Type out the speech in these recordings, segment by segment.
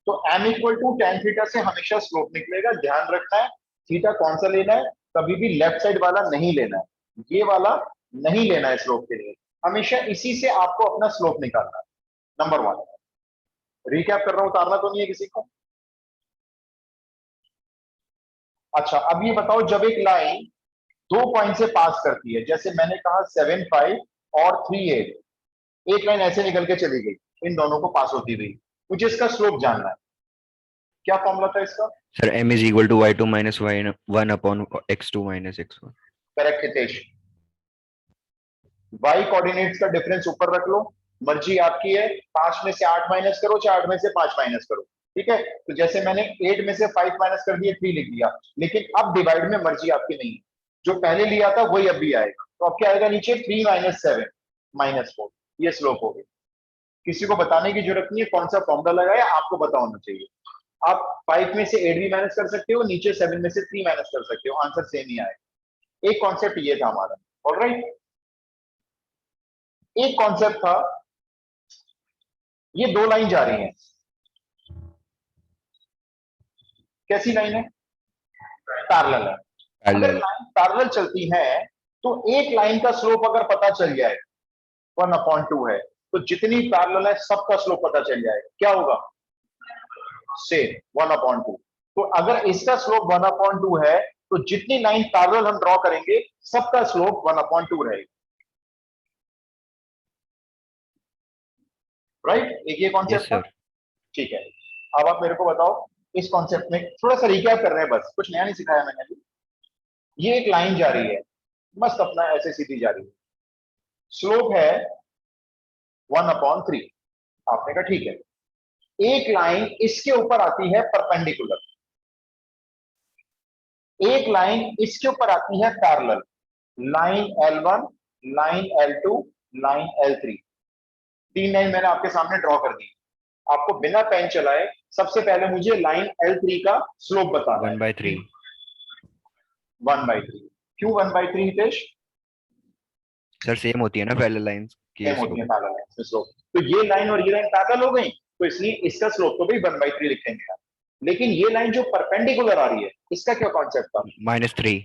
तो m equal to ten theta से हमेशा स्लोप निकलेगा। ध्यान रखना है थीटा कौन सा लेना है, कभी भी लेफ्ट साइड वाला नहीं लेना है, ये वाला नहीं लेना है स्लोप के लिए, हमेशा इसी से आपको अपना स्लोप निकालना है। नंबर वन, रिकैप कर रहा हूं, उतारना तो नहीं है किसी को। अच्छा अब ये बताओ, जब एक लाइन 2 पॉइंट से पास करती है, जैसे मैंने कहा 7, 5 और 3, 8, एक लाइन ऐसे निकल के चली गई, इन दोनों को पास होती हुई, मुझे इसका स्लोप जानना है। क्या फॉर्मूला था इसका? Sir m is equal to y2 minus y1 upon x2 minus x1। Correct Hitesh. y coordinates का डिफरेंस ऊपर रख लो, मर्जी आपकी है, 5 में से 8 माइनस करो, चाहे 8 में से 5 माइनस करो, ठीक है। तो जैसे मैंने 8 में से 5 माइनस कर दिया, 3 लिख दिया, लेकिन अब डिवाइड में मर्जी आपकी नहीं है, जो पहले लिया था वही अब भी आएगा। तो अब क्या आएगा नीचे, 3 माइनस 7 माइनस 4, ये स्लोप हो गई। किसी को बताने की जरूरत नहीं है कौन सा फॉर्मूला लगाया, आपको पता होना चाहिए। आप 5 में से 8 भी माइनस कर सकते हो, नीचे 7 में से 3 माइनस कर सकते हो, आंसर सेम ही आएगा। एक कॉन्सेप्ट ये था हमारा, ऑलराइट। एक कॉन्सेप्ट था, ये दो लाइन जा रही हैं, कैसी लाइन है, पैरेलल है। अगर पैरेलल। लाइन पैरेलल चलती है तो एक लाइन का स्लोप अगर पता चल जाए 1/2 है, तो जितनी पैरेलल है सबका स्लोप पता चल जाएगा, क्या होगा, सेम 1/2। तो अगर इसका स्लोप 1/2 है, तो जितनी लाइन पैरेलल हम ड्रॉ करेंगे सबका स्लोप 1/2 रहेगा, राइट। एक ये यस कॉन्सेप्ट था, सर। ठीक है। अब आप मेरे को बताओ, इस कॉन्सेप्ट में थोड़ा सा रिकैप कर रहे हैं, बस कुछ नया नहीं सिखाया मैंने अभी। ये एक लाइन जा रही है, मस्त अपना ऐसे सीधी जा रही है, स्लोप है 1/3। आपने कहा ठीक है, एक लाइन इसके ऊपर आती है परपेंडिकुलर, एक लाइन इसके ऊपर आती है parallel, line L1, line L2, line L3, 3 line मैंने आपके सामने ड्रॉ कर दी। आपको बिना पेन चलाए सबसे पहले मुझे लाइन L3 का स्लोप बताना है। 1/3। 1/3। क्यों 1/3 हितेश? सर सेम होती है ना पैरेलल लाइंस की सेम होती है स्लोप। पैरेलल लाइन में स्लोप, तो ये लाइन और ये लाइन पैरेलल हो गई, तो इसलिए इसका स्लोप तो भी 1/3 लिखेंगे। लेकिन ये लाइन जो परपेंडिकुलर आ रही है, इसका क्या कॉन्सेप्ट था? -3।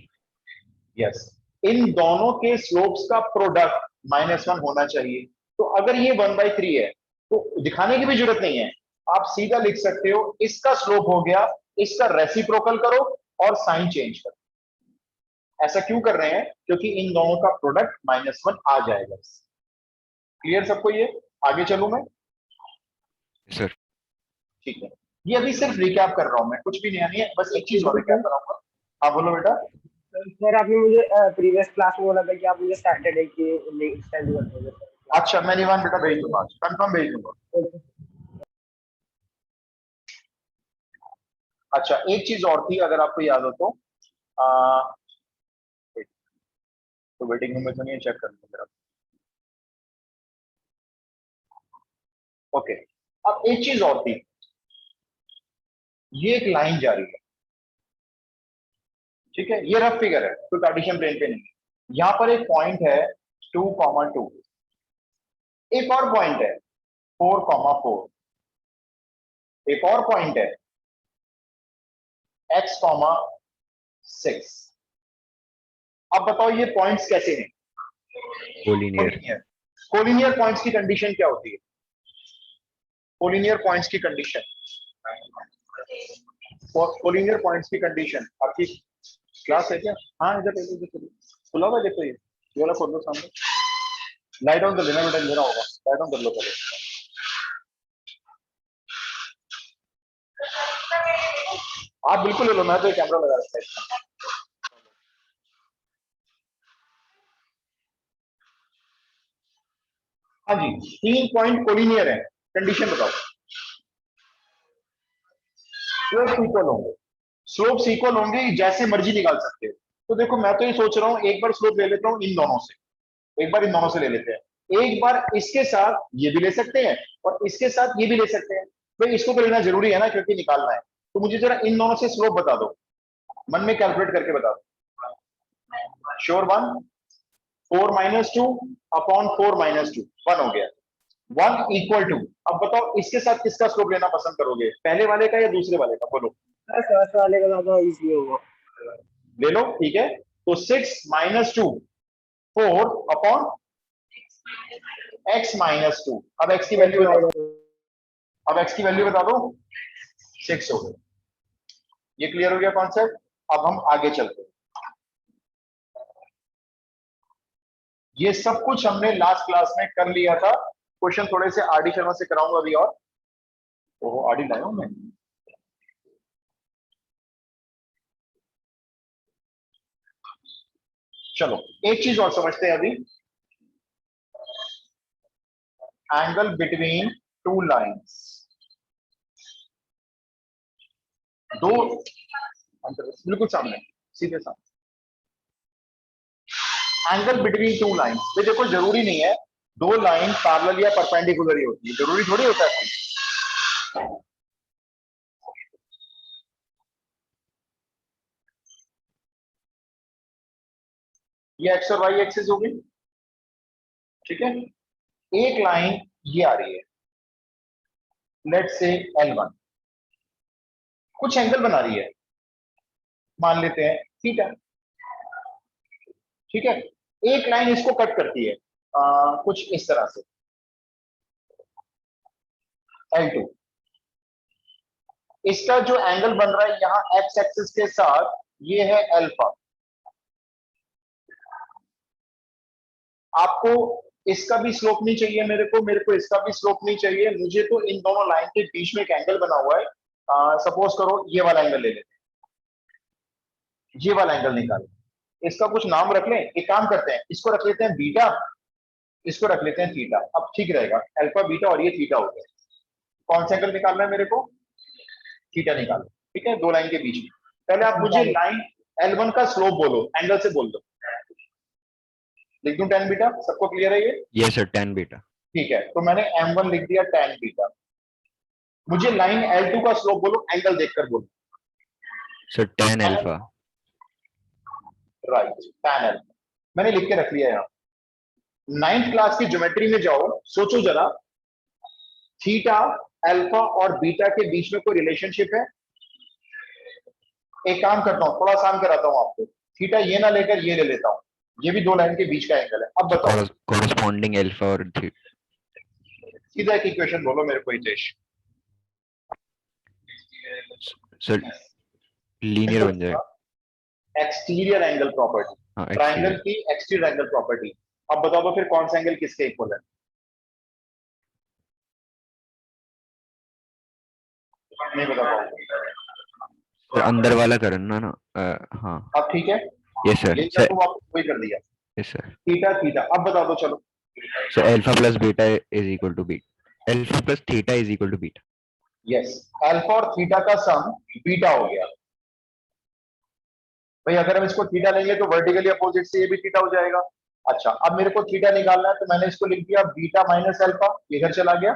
यस, इन दोनों के स्लोप्स का प्रोडक्ट -1 होना चाहिए। तो अगर ये 1/3 है, तो दिखाने की भी जरूरत नहीं है, आप सीधा लिख सकते हो इसका स्लोप हो गया, इसका रेसिप्रोकल करो और साइन चेंज करो। ऐसा क्यों कर रहे हैं? क्योंकि इन दोनों का प्रोडक्ट -1 आ जाएगा। क्लियर सबको ये? आगे चलूं मैं? सर ठीक है, ये अभी सिर्फ रिकैप कर रहा हूं मैं, कुछ भी नया नहीं है, बस एक चीज और रिकैप कराऊंगा। हाँ बोलो बेटा। सर आपने मुझे प्रीवियस क्लास में बोला था कि आप मुझे सैटरडे की लिंक सेंड कर दोगे। अच्छा मैं निवान बेटा भेज दूंगा, कंफर्म भेज दूंगा। अच्छा एक चीज और थी, अगर आपको याद हो तो, तो वेटिंग रूम में तो नहीं, चेक कर लो जरा। ओके, अब एक चीज और थी, ये एक लाइन जा रही है, ठीक है, ये रफ फिगर है, तो कार्टेशियन प्लेन पे नहीं है। यहां पर एक पॉइंट है 2,2, एक और पॉइंट है 4,4, एक और पॉइंट है x,6। अब बताओ ये पॉइंट्स कैसे हैं? कोलिनियर। कोलिनियर। कोलिनियर पॉइंट्स की कंडीशन क्या होती है? कोलिनियर पॉइंट्स की कंडीशन, कोलिनियर पॉइंट्स की कंडीशन आपकी क्लास है क्या? हाँ इधर देखो, खुला हुआ देखो, ये वाला खोल लो सामने, लाइट ऑन कर लेना बेटा, अंधेरा होगा, लाइट ऑन कर लो पहले। आप बिल्कुल ले लो, मैं तो कैमरा लगा रखा है। हाँ जी, 3 पॉइंट कोलिनियर है, कंडीशन बताओ। स्लोप इक्वल होंगे, स्लोप इक्वल होंगे, जैसे मर्जी निकाल सकते हो। तो देखो मैं तो ये सोच रहा हूँ, एक बार स्लोप ले लेता हूँ इन दोनों से, एक बार इन दोनों से ले लेते हैं, एक बार इसके साथ ये भी ले सकते हैं और इसके साथ ये भी ले सकते हैं। भाई इसको तो लेना जरूरी है ना, क्योंकि निकालना है। तो मुझे जरा इन दोनों से स्लोप बता दो, मन में कैलकुलेट करके बता दो। श्योर वन, 4 - 2 अपॉन 4 - 2, 1 हो गया। 1 इक्वल टू, अब बताओ इसके साथ किसका स्लोप लेना पसंद करोगे, पहले वाले का या दूसरे वाले का, बोलो। फर्स्ट वाले का ज्यादा इजी होगा। ले लो, ठीक है। तो 6 माइनस 2 4 अपॉन x माइनस 2। अब x की वैल्यू बता दो, अब x की वैल्यू बता दो, 6 हो गई। ये क्लियर हो गया कॉन्सेप्ट। अब हम आगे चलते हैं। ये सब कुछ हमने लास्ट क्लास में कर लिया था। क्वेश्चन थोड़े से आर डी शर्मा से कराऊंगा अभी और। ओहो, आर डी लाया हूं मैं। चलो एक चीज और समझते हैं अभी। एंगल बिटवीन टू लाइंस, दो बिल्कुल सामने, सीधे सामने। एंगल बिटवीन टू लाइंस, ये देखो जरूरी नहीं है दो लाइन पैरेलल या परपेंडिकुलर ही होती है, जरूरी थोड़ी होता है। ये एक्स और वाई एक्सिस होगी, ठीक है। एक लाइन ये आ रही है, लेट्स से L1, कुछ एंगल बना रही है, मान लेते हैं थीटा, ठीक है। एक लाइन इसको कट करती है कुछ इस तरह से, L2। इसका जो एंगल बन रहा है यहां एक्स एक्सिस के साथ, ये है अल्फा। आपको इसका भी स्लोप नहीं चाहिए, मेरे को इसका भी स्लोप नहीं चाहिए, मुझे तो इन दोनों लाइन के बीच में एक एंगल बना हुआ है। सपोज करो ये वाला एंगल ले लेते हैं, ये वाला एंगल निकालो, इसका कुछ नाम रख लें। एक काम करते हैं, इसको रख लेते हैं बीटा, इसको रख लेते हैं थीटा। अब ठीक रहेगा, अल्फा बीटा और ये थीटा हो गया। कौन सा एंगल निकालना है मेरे को, थीटा निकालो, ठीक है, दो लाइन के बीच में। पहले आप मुझे लाइन L1 का स्लोप बोलो, एंगल से बोल दो। लिख दूं tan बीटा, सबको क्लियर है ये? Yes sir, tan beta. ठीक है, तो मैंने M1 लिख दिया tan बीटा। मुझे लाइन L2 का स्लोप बोलो, एंगल देखकर बोलो। Sir tan alpha. Right, tan alpha मैंने लिख के रख लिया यहाँ। 9th क्लास की ज्योमेट्री में जाओ, सोचो जरा, थीटा अल्फा और बीटा के बीच में कोई रिलेशनशिप है? एक काम करता हूँ, थोड़ा आसान कराता हूँ आपको। थीटा ये ना लेकर ये ले लेता हूँ, ये भी दो लाइन के बीच का एंगल है। अब बताओ, कॉरेस्पॉन्डिंग अल्फा और सीधा एक इक्वेशन बोलो मेरे को हितेश। सर लीनियर बन जाएगा। एक्सटीरियर एंगल प्रॉपर्टी, हाँ, ट्रायंगल की एक्सटीरियर एंगल प्रॉपर्टी। अब बताओ तो फिर कौन सा एंगल किसके इक्वल है? नहीं बता पाऊंगा सर अंदर वाला करना ना। हाँ अब ठीक है, यस सर। यही कर दूं, आपको वही कर दिया। Yes sir. थीटा थीटा, अब बता दो चलो। So alpha plus beta is equal to beta, alpha plus theta is equal to beta. Yes, alpha और थीटा का सम बीटा हो गया। भाई अगर हम इसको थीटा लेंगे तो वर्टिकली अपोजिट से ये भी थीटा हो जाएगा। अच्छा, अब मेरे को थीटा निकालना है, तो मैंने इसको लिख दिया बीटा माइनस अल्फा, इधर चला गया,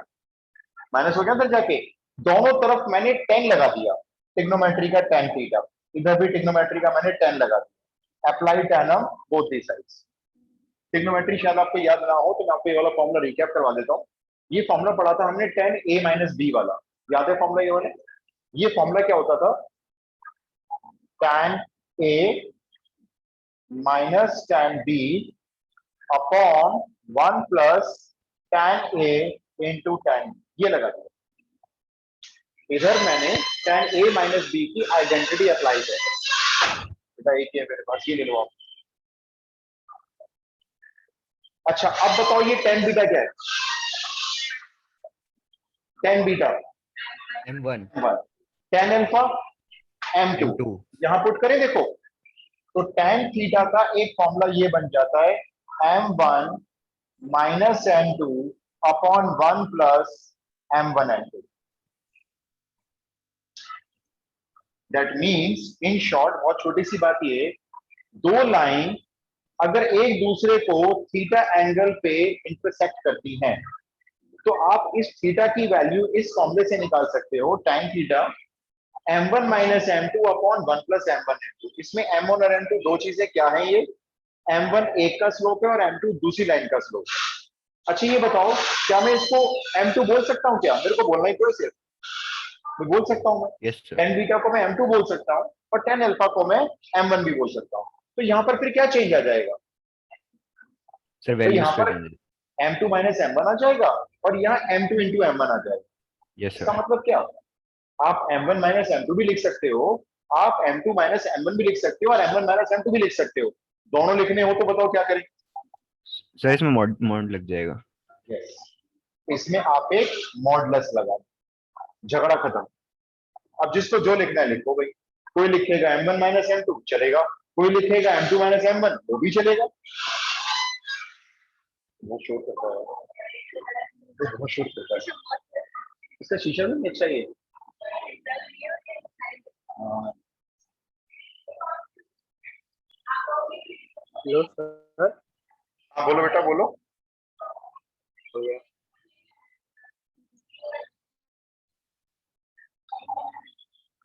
माइनस हो गया इधर जाके। दोनों तरफ मैंने 10 लगा दिया, टिग्नोमेट्री का tan थीटा, इधर भी टिग्नोमेट्री का मैंने 10 लगा दिया। अप्लाई टैनम बोथ दी साइड्स। टिग्नोमेट्री शायद आपको याद ना हो तो मैं आपको ये वाला फॉर्मूला रिकैप करवा देता हूँ। ये फॉर्मूला पढ़ा था हमने tan a माइनस बी वाला, याद है फॉर्मूला ये वाला? ये फॉर्मूला क्या होता था, tan a minus tan b upon 1 plus tan a into tan, ये लगा दिया। इधर मैंने tan a माइनस बी की आइडेंटिटी अप्लाई है। बेटा एक है मेरे पास, ये ले लो आप। अच्छा अब बताओ ये tan बीटा क्या है? tan beta m1 tan alpha m2, यहां पुट करें देखो, तो tan थीटा का एक फॉर्मूला ये बन जाता है m1 minus m2 upon 1 plus m1 m2। That means in short, बहुत छोटी सी बात ये, दो लाइन अगर एक दूसरे को थीटा एंगल पे इंटरसेक्ट करती हैं, तो आप इस थीटा की वैल्यू इस फॉर्मूले से निकाल सकते हो, tan theta m1 minus m2 upon 1 plus m1 m2। इसमें m1 और m2 दो चीजें क्या है, ये m1 एक का स्लोप है और m2 दूसरी लाइन का स्लोप है। अच्छा ये बताओ, क्या मैं इसको M2 बोल सकता हूँ? क्या मेरे को बोलना ही तो है सिर्फ, मैं बोल सकता हूँ। मैं यस सर। 10 बीटा को मैं M2 बोल सकता हूँ और 10 अल्फा को मैं M1 भी बोल सकता हूँ। तो यहाँ पर फिर क्या चेंज आ जाएगा? सर तो यहाँ वैल्यूज का पर चेंज। M2 माइनस M1 आ जाएगा और यहाँ M2 इंटू M1 आ जाएगा। यस इसका सर। मतलब क्या? आप M1 माइनस M2 भी लिख सकते हो, आप M2 माइनस M1 भी लिख सकते हो और M1 माइनस M2 भी लिख सकते हो। दोनों लिखने हो तो बताओ क्या करें? सर इसमें मॉड मॉड लग जाएगा। यस, इसमें आप एक मॉडुलस लगा, झगड़ा खत्म। अब जिसको जो लिखना है लिखो भाई। कोई लिखेगा M1 माइनस M2 चलेगा, कोई लिखेगा M2 माइनस M1 वो भी चलेगा। वो शोर करता है, वो बहुत शोर करता है। इसका शीशा भी अच्छा ही है। हाँ, हेलो सर। हाँ, बोलो बेटा बोलो।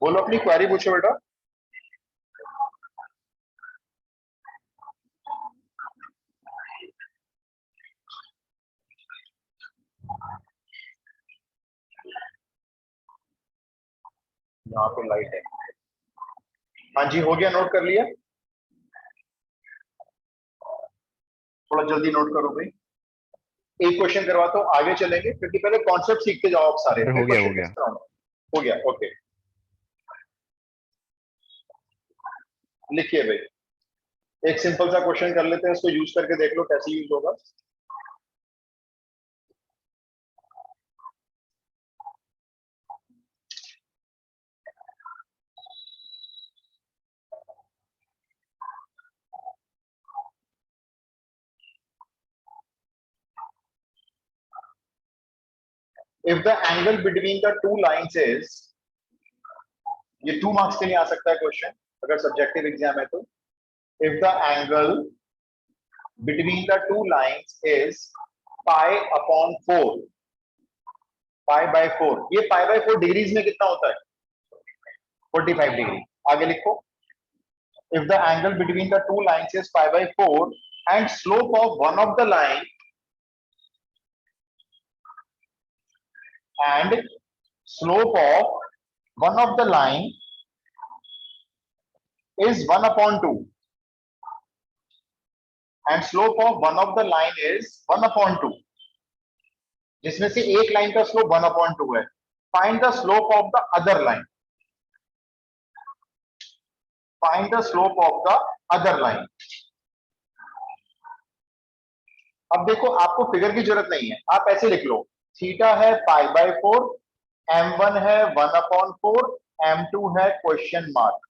बोलो अपनी क्वेरी पूछो बेटा। यहाँ पे लाइट है। हाँ जी, हो गया, नोट कर लिया? थोड़ा जल्दी नोट करो भाई। एक क्वेश्चन करवाता हूँ, आगे चलेंगे क्योंकि पहले कॉन्सेप्ट सीखते जाओ आप सारे, सर फिर हो गया, हो क्वेश्चन गया। नेक्स्ट कराऊंगा। हो गया, ओके। लिखिए भाई, एक सिंपल सा क्वेश्चन कर लेते हैं, इसको यूज करके देख लो कैसे यूज होगा। If the angle between the two lines is, ये 2 मार्क्स के लिए आ सकता है क्वेश्चन अगर सब्जेक्टिव एग्जाम है तो। If the angle between the two lines is pi upon 4, pi by 4, ये पाई बाय 4 डिग्रीज में कितना होता है? 45 डिग्री। आगे लिखो, if the angle between the two lines is pi by 4 and slope of one of the line and slope of one of the line is 1 upon 2 and slope of one of the line is 1 upon 2, जिसमें से एक line का slope 1 upon 2 है, find the slope of the other line, find the slope of the other line। अब देखो, आपको figure की जरूरत नहीं है, आप ऐसे लिख लो, थीटा है पाई बाय 4, M1 है 1 अपॉन 4, M2 है क्वेश्चन मार्क।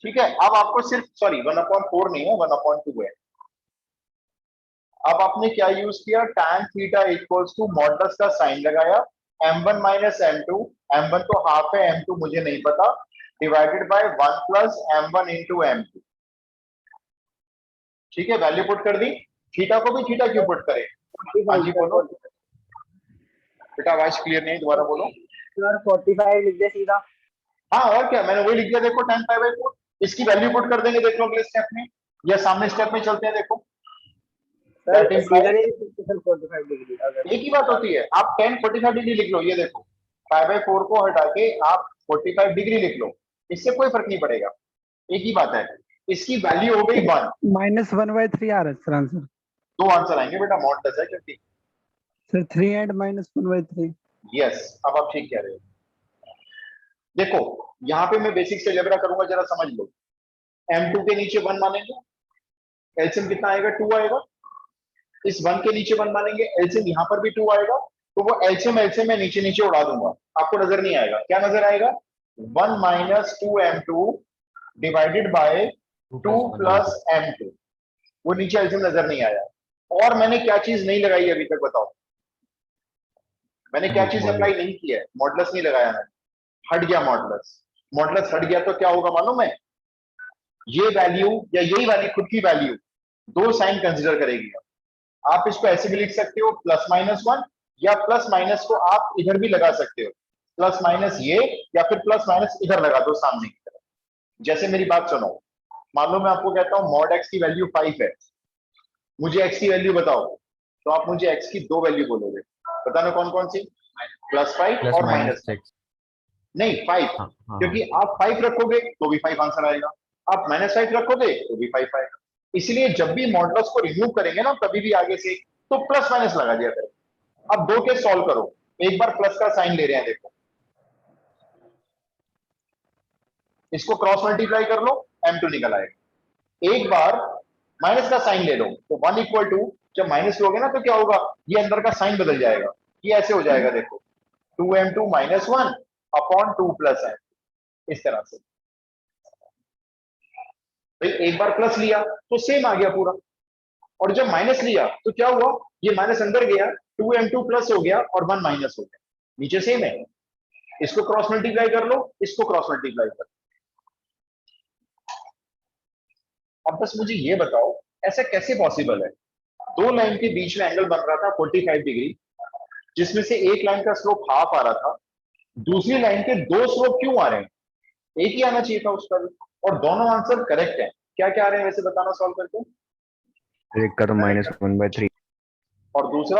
ठीक है, अब आपको सिर्फ, सॉरी 1 अपॉन 4 नहीं है, 1 अपॉन 2 है। अब आपने क्या यूज किया? tan theta equals to modulus का साइन लगाया, M1 माइनस M2, M1 तो हाफ है, M2 मुझे नहीं पता, divided by 1 plus M1 into M2। ठीक है, वैल्यू पुट कर दी। थीटा को भी थीटा क्यों पुट करें? हाँ जी बोलो बेटा, आवाज क्लियर नहीं, दोबारा बोलो। सर 45 लिख दे सीधा। हाँ और क्या, मैंने वही लिख दिया, देखो tan पाई बाय 4। इसकी वैल्यू पुट कर देंगे, देख लो अगले स्टेप में, या सामने स्टेप में चलते हैं। देखो सर That सीधा implies- नहीं लिख सकते सर 45 डिग्री अगर। एक ही बात होती है, आप tan 45 डिग्री लिख लो, ये देखो पाई बाय 4 को हटा के आप 45 डिग्री लिख लो, इससे कोई फर्क नहीं पड़ेगा, एक ही बात है। इसकी वैल्यू हो गई 1। -1/3 आ रहा है सर आंसर। दो आंसर आएंगे बेटा, मॉडुलस है क्योंकि। Sir 3 and -1/3। यस, अब आप ठीक कह रहे हो। देखो यहाँ पे मैं बेसिक से अलजेब्रा करूंगा, जरा समझ लो। M2 के नीचे 1 मानेंगे, एलसीएम कितना आएगा? 2 आएगा। इस 1 के नीचे 1 मानेंगे, एलसीएम यहाँ पर भी 2 आएगा। तो वो एलसीएम एलसीएम मैं नीचे नीचे उड़ा दूंगा, आपको नजर नहीं आएगा। क्या नजर आएगा? 1 minus 2M2 divided by 2 plus M2। वो नीचे एलसीएम नजर नहीं आया। और मैंने क्या चीज नहीं लगाई अभी तक, बताओ मैंने क्या चीज अप्लाई नहीं की है? मॉडुलस नहीं लगाया मैंने, हट गया मॉडुलस। मॉडुलस हट गया तो क्या होगा मालूम है? ये वैल्यू या यही वाली खुद की वैल्यू दो साइन कंसिडर करेगी। आप इसको ऐसे भी लिख सकते हो +-1, या प्लस माइनस को आप इधर भी लगा सकते हो, प्लस माइनस ये, या फिर प्लस माइनस इधर लगा दो सामने की तरफ। जैसे मेरी बात सुनो, मान लो मैं आपको कहता हूँ मॉड x की वैल्यू 5 है, मुझे x की वैल्यू बताओ, तो आप मुझे x की दो वैल्यू बोलोगे, बताना कौन कौन सी, +5 प्लस और माइनस -5। 6। नहीं 5, हाँ हाँ क्योंकि आप 5 रखोगे तो भी 5 आंसर आएगा, आप -5 रखोगे तो भी 5 आएगा। इसलिए जब भी मॉडुलस को रिमूव करेंगे ना कभी भी आगे से, तो प्लस माइनस लगा दिया करें। अब दो के सॉल्व करो, एक बार प्लस का साइन ले रहे हैं, देखो इसको क्रॉस मल्टीप्लाई कर लो, m2 निकल आएगा। एक बार माइनस का साइन ले लो, तो 1 इक्वल टू, जब माइनस लोगे ना तो क्या होगा, ये अंदर का साइन बदल जाएगा, ये ऐसे हो जाएगा, देखो 2m2 -1 अपॉन 2 + m, इस तरह से। भाई एक बार प्लस लिया तो सेम आ गया पूरा, और जब माइनस लिया तो क्या हुआ, ये माइनस अंदर गया, 2m2 प्लस हो गया और 1 माइनस हो गया, नीचे सेम है। इसको क्रॉस मल्टीप्लाई कर लो, इसको क्रॉस मल्टीप्लाई कर लो। अब बस मुझे ये बताओ ऐसा कैसे पॉसिबल है, दो लाइन के बीच में एंगल बन रहा था 45 डिग्री, जिसमें से एक लाइन का स्लोप हाफ आ रहा था, दूसरी लाइन के दो स्लोप क्यों आ रहे हैं, एक ही आना चाहिए था उसका भी, और दोनों आंसर करेक्ट है। क्या क्या आ रहे हैं वैसे बताना सॉल्व करके। एक का तो -1/3 और दूसरा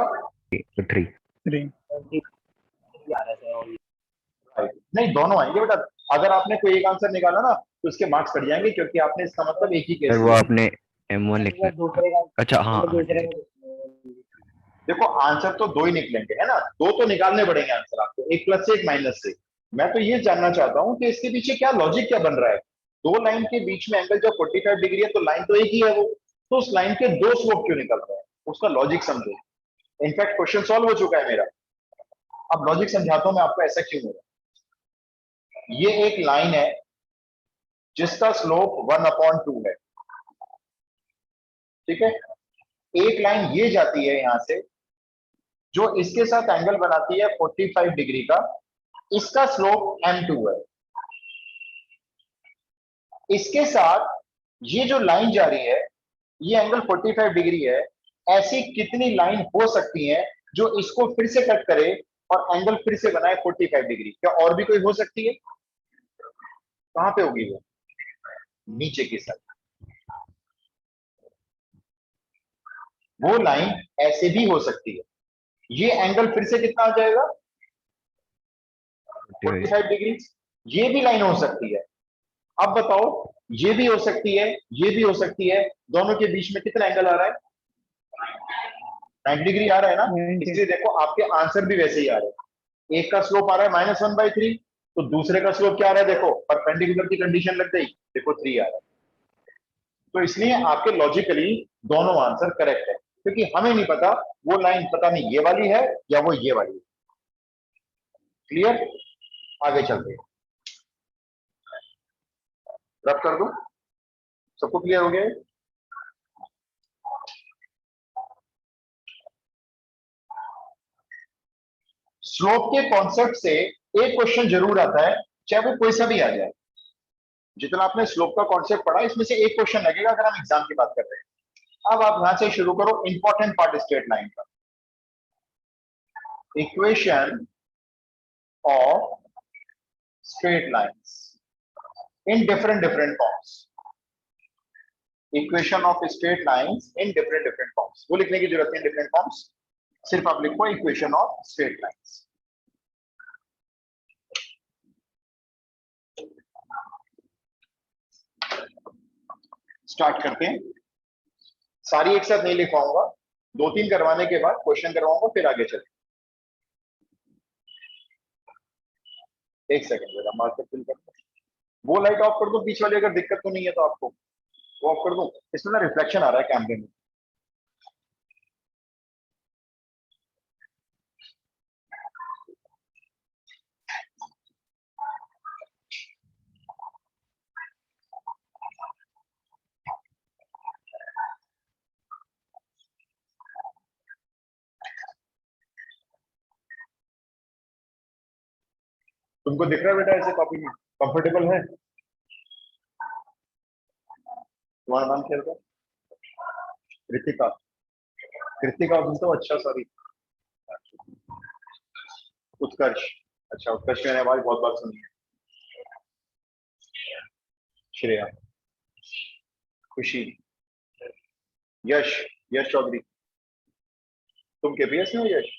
तो 3। 3 नहीं, दोनों आएंगे बेटा, अगर आपने कोई एक आंसर निकाला ना तो उसके मार्क्स कट जाएंगे, क्योंकि आपने इसका मतलब एक ही केस सर वो लिया। आपने M1 लिखना है। दूसरे का अच्छा हाँ हाँ दूसरे ठीक। का देखो आंसर तो दो ही निकलेंगे, है ना, दो तो निकालने पड़ेंगे आंसर आपको, एक प्लस से एक माइनस से। मैं तो ये जानना चाहता हूँ कि इसके पीछे क्या लॉजिक क्या बन रहा है, दो लाइन के बीच में एंगल जब 45 डिग्री है तो लाइन तो एक ही है वो, तो उस लाइन के दो स्लोप क्यों निकल रहे हैं, उसका लॉजिक समझो। इनफैक्ट क्वेश्चन सॉल्व हो चुका है मेरा, अब लॉजिक समझाता हूं मैं आपको ऐसा क्यों हो रहा है। ये एक लाइन है जिसका स्लोप 1/2 है, ठीक है। एक लाइन ये जाती है यहां से, जो इसके साथ एंगल बनाती है 45 डिग्री का, इसका स्लोप m2 है। इसके साथ ये जो लाइन जा रही है, ये एंगल 45 डिग्री है। ऐसी कितनी लाइन हो सकती है जो इसको फिर से कट करे और एंगल फिर से बनाए 45 डिग्री, क्या और भी कोई हो सकती है, कहां पे होगी वो, नीचे की साइड। वो लाइन ऐसे भी हो सकती है, ये एंगल फिर से कितना आ जाएगा 45 डिग्री, ये भी लाइन हो सकती है। अब बताओ, ये भी हो सकती है, ये भी हो सकती है, दोनों के बीच में कितना एंगल आ रहा है, 90 डिग्री आ रहा है ना। 90 इसलिए देखो आपके आंसर भी वैसे ही आ रहे हैं, एक का स्लोप आ रहा है -1/3, तो दूसरे का स्लोप क्या आ रहा है, देखो परपेंडिकुलर की कंडीशन लग गई, देखो 3 आ रहा है। तो इसलिए आपके लॉजिकली दोनों आंसर करेक्ट है, क्योंकि हमें नहीं पता वो लाइन पता नहीं ये वाली है या वो ये वाली है। क्लियर, आगे चलते हैं, रब कर दो, सबको क्लियर हो गया है? स्लोप के कॉन्सेप्ट से एक क्वेश्चन जरूर आता है, चाहे वो कोई सा भी आ जाए। जितना आपने स्लोप का कॉन्सेप्ट पढ़ा, इसमें से एक क्वेश्चन लगेगा अगर हम एग्जाम की बात कर रहे हैं। अब आप यहां से शुरू करो, इंपॉर्टेंट पार्ट स्ट्रेट लाइन का, equation of straight lines in different forms, equation of straight lines in different forms, वो लिखने की जरूरत नहीं डिफरेंट फॉर्म्स, सिर्फ आप लिखो equation of straight lines. Start करते हैं, सारी एक साथ नहीं लिखवाऊंगा, दो तीन करवाने के बाद क्वेश्चन करवाऊंगा, फिर आगे चलें। एक सेकंड जरा मार्कर फिल कर दो, वो लाइट ऑफ कर दो बीच वाली, अगर दिक्कत तो नहीं है तो आपको वो ऑफ कर दो, इसमें ना रिफ्लेक्शन आ रहा है कैमरे में। तुमको दिख रहा है बेटा ऐसे कॉपी में, कंफर्टेबल है तुम्हारा नाम क्या है, कृतिका, कृतिका तुम तो, अच्छा सॉरी, उत्कर्ष, अच्छा उत्कर्ष मैंने आवाज बहुत बार सुनी है, श्रेया, खुशी, यश, यश चौधरी, तुम केपीएस में हो यश?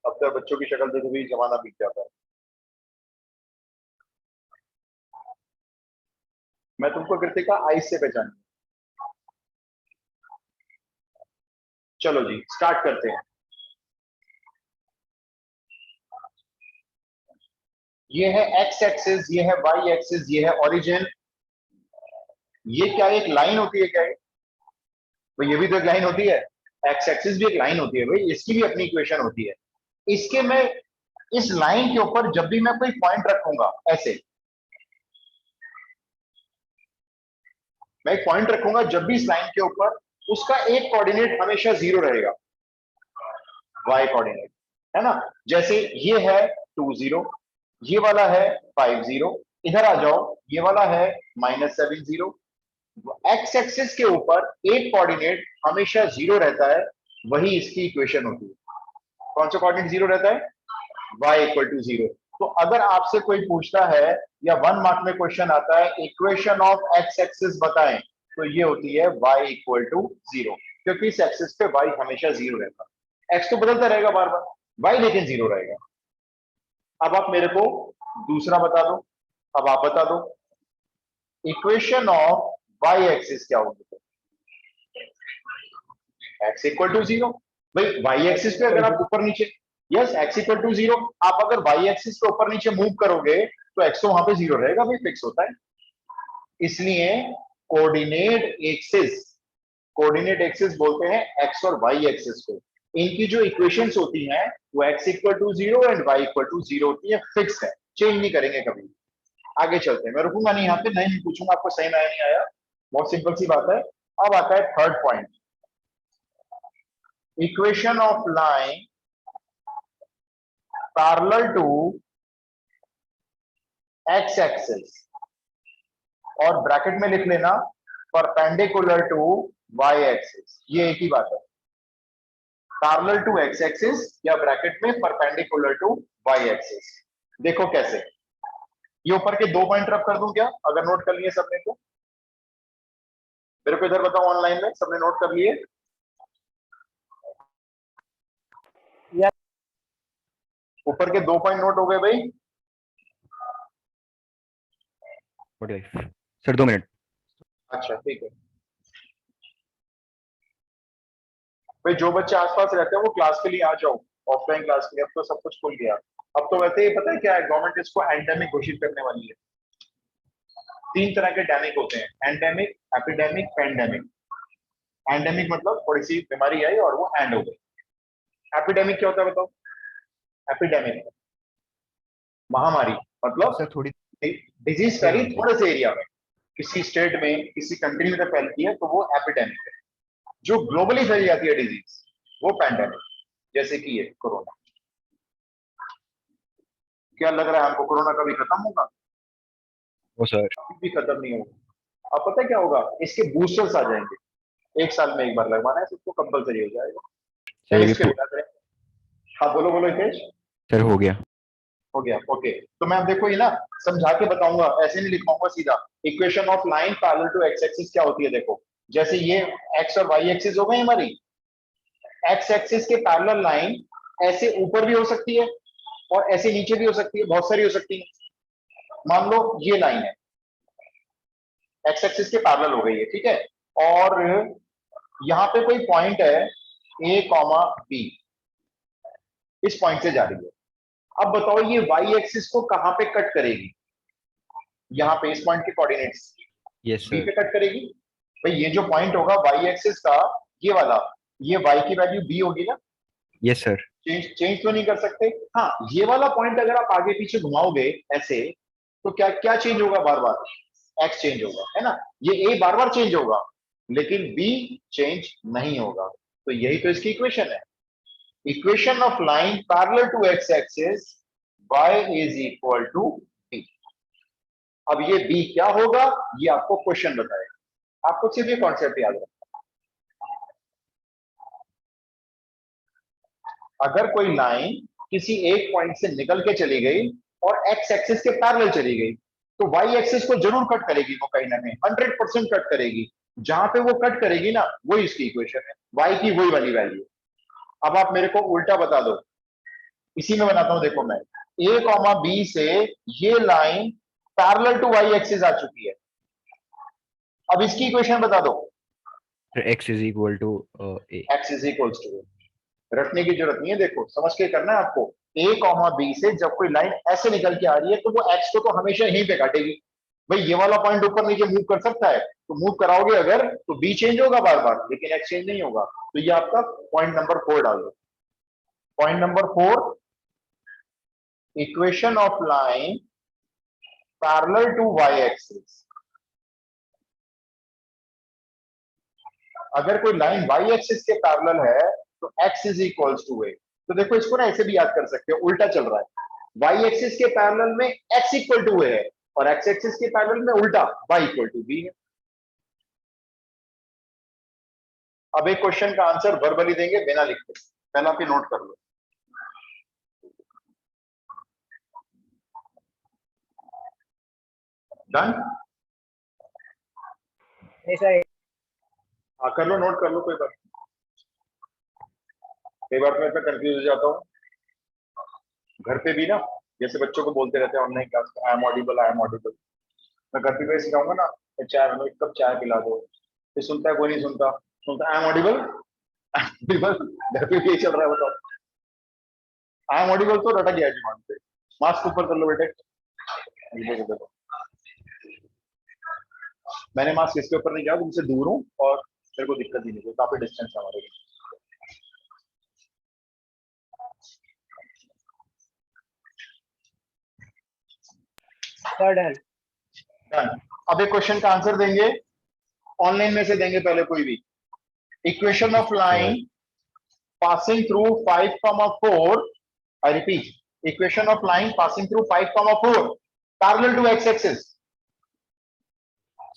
अब तो बच्चों की शक्ल देख भी जमाना बीत जाता है। मैं तुमको कृतिका आइस से पहचान। चलो जी स्टार्ट करते हैं। ये है एक्स एक्सिस, ये है वाई एक्सिस, ये है ओरिजिन। ये क्या एक लाइन होती है क्या? तो ये भी तो एक लाइन होती है। एक्स एक्सिस भी एक लाइन होती है भाई, इसकी भी अपनी इक्वेशन होती है। इसके मैं इस लाइन के ऊपर जब भी मैं कोई पॉइंट रखूंगा, ऐसे मैं एक पॉइंट रखूंगा, जब भी इस लाइन के ऊपर उसका एक कोऑर्डिनेट हमेशा 0 रहेगा, वाई कोऑर्डिनेट, है ना। जैसे ये है 20, ये वाला है 50, इधर आ जाओ, ये वाला है -70। एक्स एक्सिस के ऊपर एक कोऑर्डिनेट हमेशा 0 रहता है, वही इसकी इक्वेशन होती है। कौन सा कोऑर्डिनेट 0 रहता है? y = 0। तो अगर आपसे कोई पूछता है या 1 मार्क में क्वेश्चन आता है इक्वेशन ऑफ एक्स एक्सिस बताएं, तो ये होती है y = 0, क्योंकि इस एक्सिस पे y हमेशा 0 रहता है। x तो बदलता रहेगा बार बार, y लेकिन 0 रहेगा। अब आप मेरे को दूसरा बता दो, अब आप बता दो इक्वेशन ऑफ y एक्सिस क्या होगी? x = 0। भाई y एक्सिस पे अगर आप ऊपर नीचे, यस x = 0, आप अगर y एक्सिस के ऊपर नीचे मूव करोगे तो x तो वहां पे 0 रहेगा भाई, फिक्स होता है। इसलिए कोऑर्डिनेट एक्सिस बोलते हैं x और y एक्सिस को। इनकी जो इक्वेशंस होती हैं वो x = 0 एंड y = 0 होती है, फिक्स है, चेंज नहीं करेंगे कभी। आगे चलते हैं, मैं रुकूंगा नहीं यहाँ पे, नहीं पूछूंगा आपको सही में आया नहीं आया, बहुत सिंपल सी बात है। अब आता है third point, equation of line parallel to X axis, और ब्रैकेट में लिख लेना परपेंडिकुलर टू वाई एक्सिस, ये एक ही बात है। पैरेलल टू एक्स एक्सिस या ब्रैकेट में परपेंडिकुलर टू वाई एक्सिस। देखो कैसे, ये ऊपर के 2 पॉइंट रब कर दूं क्या, अगर नोट कर लिए सबने तो? मेरे को इधर बताओ ऑनलाइन में, सबने नोट कर लिए? ऊपर के 2 पॉइंट नोट हो गए भाई? Sir 2 minute. अच्छा ठीक है भाई, जो बच्चे आसपास रहते हैं वो क्लास के लिए आ जाओ, ऑफलाइन क्लास के लिए। अब तो सब कुछ खुल गया। अब तो वैसे ही पता है क्या है, गवर्नमेंट इसको एंडेमिक घोषित करने वाली है। 3 तरह के डेमिक होते हैं, एंडेमिक, एपिडेमिक, पेंडेमिक। एंडेमिक मतलब थोड़ी सी बीमारी आई और वो एंड हो गई। एपिडेमिक क्या होता है बताओ? एपिडेमिक महामारी, मतलब सर थोड़ी डिजीज फैली थोड़े से एरिया में, किसी स्टेट में, किसी कंट्री में फैलती है तो वो एपिडेमिक है। जो ग्लोबली फैल जाती है डिजीज, वो पैंडेमिक, जैसे कि ये कोरोना। क्या लग रहा है आपको कोरोना कभी खत्म होगा? वो सर भी खत्म नहीं होगा। अब पता है क्या होगा, इसके बूस्टर्स आ जाएंगे, 1 साल में 1 बार लगवाना है सबको, कंपलसरी हो जाएगा। सर ये इसके बिना करें। हाँ बोलो बोलो हितेश। सर हो गया। हो गया, ओके। तो मैं अब देखो ये ना समझा के बताऊंगा, ऐसे नहीं लिखवाऊंगा सीधा। Equation of line parallel to X axis क्या होती है देखो, जैसे ये एक्स और वाई एक्सिस हो गई हमारी। एक्स एक्सिस के पैरेलल लाइन ऐसे ऊपर भी हो सकती है और ऐसे नीचे भी हो सकती है, बहुत सारी हो सकती है। मान लो ये लाइन है, एक्स एक्सिस के पैरेलल हो गई है, ठीक है। और यहाँ पे कोई पॉइंट है ए कॉमा बी, इस पॉइंट से जा रही है। अब बताओ ये वाई एक्सिस को कहां पे कट करेगी? यहाँ पे इस पॉइंट के कोऑर्डिनेट्स यस बी सर। पे कट करेगी। भाई ये जो पॉइंट होगा वाई एक्सिस का, ये वाला, ये वाई की वैल्यू बी होगी ना, यस सर। चेंज तो नहीं कर सकते। हाँ, ये वाला पॉइंट अगर आप आगे पीछे घुमाओगे ऐसे, तो क्या क्या चेंज होगा? बार बार एक्स चेंज होगा, है ना। ये ए बार बार चेंज होगा लेकिन बी चेंज नहीं होगा। तो यही तो इसकी इक्वेशन है। Equation of line parallel to X axis, y = b। अब ये b क्या होगा, ये आपको क्वेश्चन बताएगा। आपको सिर्फ ये कॉन्सेप्ट याद रखना, अगर कोई लाइन किसी एक पॉइंट से निकल के चली गई और एक्स एक्सिस के पैरेलल चली गई तो वाई एक्सिस को जरूर कट करेगी, वो कहीं ना कहीं 100% कट करेगी। जहां पे वो कट करेगी ना वही इसकी इक्वेशन है, वाई की वही वाली वैल्यू। अब आप मेरे को उल्टा बता दो, इसी में बनाता हूं, देखो मैं ए कॉमा बी से ये line parallel to Y axis आ चुकी है, अब इसकी इक्वेशन बता दो। x is equal to a. X is equals to, रटने की जरूरत नहीं है, देखो समझ के करना है आपको। ए कॉमा बी से जब कोई लाइन ऐसे निकल के आ रही है तो वो एक्स को तो हमेशा यहीं पे काटेगी। भाई ये वाला पॉइंट ऊपर नीचे मूव कर सकता है, तो मूव कराओगे अगर तो बी चेंज होगा बार बार, लेकिन एक्स चेंज नहीं होगा। तो ये आपका पॉइंट नंबर 4 डाल दो। Point number 4, equation of line parallel to Y axis. अगर कोई लाइन वाई एक्सिस के पैरेलल है तो x is equals to A. तो देखो इसको ना ऐसे भी याद कर सकते हो, उल्टा चल रहा है, वाई एक्सिस के पैरेलल में x इक्वल टू ए है और x एक्सिस के पैरेलल में उल्टा y इक्वल टू बी है। अब एक क्वेश्चन का आंसर वर्बली देंगे बिना लिखते, पहला आप नोट कर लो। डन? नहीं सर, हाँ कर लो, नोट कर लो, कोई बात नहीं। कई बार मैं कंफ्यूज हो जाता हूँ घर पे भी ना, जैसे बच्चों को बोलते रहते हैं ऑनलाइन क्लास में, I am audible, I am audible. मैं घर पे सिखाऊंगा ना, चाय में एक कप चाय पिला दो, फिर सुनता है कोई नहीं सुनता, सुनता आई एम ऑडिबल। घर पे भी यही चल रहा है, बताओ। आई एम ऑडिबल तो रटा गया जुबान पे। मास्क ऊपर कर लो बेटे, देखो मैंने मास्क इसके ऊपर नहीं किया, तुमसे दूर हूँ और मेरे को दिक्कत ही नहीं है, काफी डिस्टेंस है हमारे लिए। Sir done. डन। अब एक क्वेश्चन का आंसर देंगे, ऑनलाइन में से देंगे पहले कोई भी। Equation of line passing through 5,4, I repeat, equation of line passing through 5,4 parallel to X axis.